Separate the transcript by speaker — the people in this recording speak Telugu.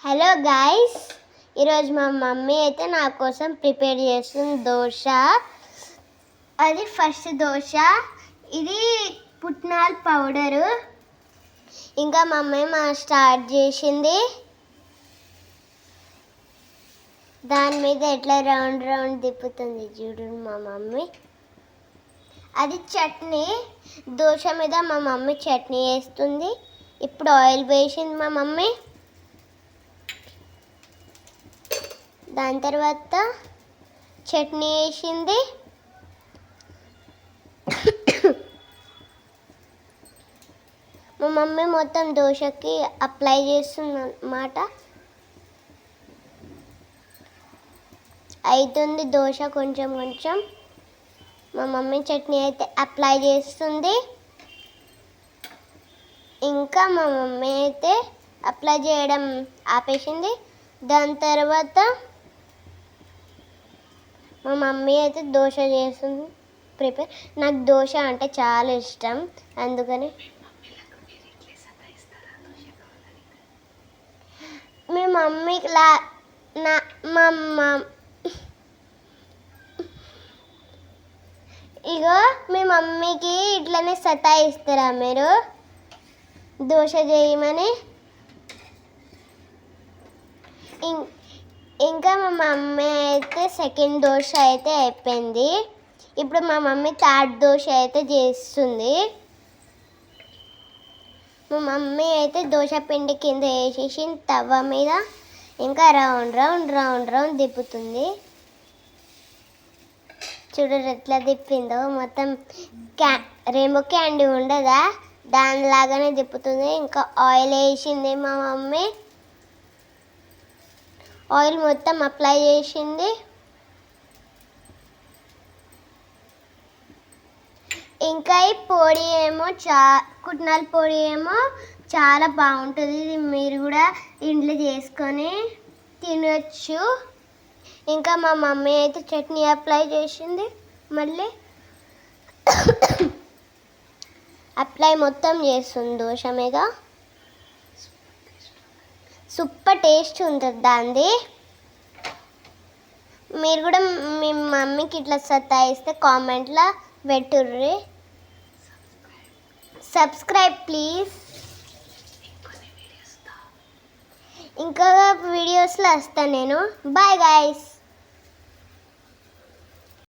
Speaker 1: హలో గాయ్స్, ఈరోజు మా మమ్మీ అయితే నా కోసం ప్రిపేర్ చేస్తుంది దోశ. అది ఫస్ట్ దోశ. ఇది పుట్నాల పౌడరు. ఇంకా మమ్మీ స్టార్ట్ చేసింది. దాని మీద ఎట్లా రౌండ్ రౌండ్ తిప్పుతుంది చూడు మా మమ్మీ. అది చట్నీ. దోశ మీద మా మమ్మీ చట్నీ వేస్తుంది. ఇప్పుడు ఆయిల్ వేసింది మా మమ్మీ. దాని తర్వాత చట్నీ వేసింది. మా మమ్మీ మొత్తం దోశకి అప్లై చేస్తుంది అన్నమాట. అవుతుంది దోశ కొంచెం కొంచెం. మా మమ్మీ చట్నీ అయితే అప్లై చేస్తుంది. ఇంకా మా మమ్మీ అయితే అప్లై చేయడం ఆపేసింది. దాని తర్వాత మా మమ్మీ అయితే దోశ చేస్తుంది ప్రిపేర్. నాకు దోశ అంటే చాలా ఇష్టం, అందుకని మీ మమ్మీకి ఇగో మీ మమ్మీకి ఇట్లనే సతాయిస్తారా మీరు దోశ చేయమని? ఇంకా మా మమ్మీ అయితే సెకండ్ దోశ అయితే అయిపోయింది. ఇప్పుడు మా మమ్మీ థర్డ్ దోశ అయితే చేస్తుంది. మా మమ్మీ అయితే దోశ పిండి కింద వేసేసి తవ్వ మీద ఇంకా రౌండ్ రౌండ్ రౌండ్ రౌండ్ తిప్పుతుంది. చూడరు ఎట్లా తిప్పిందో. మొత్తం రెయిన్బో క్యాండీ ఉండదా, దానిలాగానే తిప్పుతుంది. ఇంకా ఆయిల్ వేసింది మా మమ్మీ. ఆయిల్ మొత్తం అప్లై చేసింది. ఇంకా ఈ పొడి ఏమో పుట్నాల పొడి ఏమో చాలా బాగుంటుంది. ఇది మీరు కూడా ఇంట్లో చేసుకొని తినొచ్చు. ఇంకా మా మమ్మీ అయితే చట్నీ అప్లై చేసింది. మళ్ళీ అప్లై మొత్తం చేస్తుంది దోశ మీద. సూపర్ టేస్ట్ ఉంటుంది దాంది. మీరు కూడా మీ మమ్మీకి ఇట్లా సతాయిస్తే కామెంట్లో పెట్టుర్రి. Subscribe please. ఇంకా వీడియోస్లో వస్తాను నేను. Bye guys.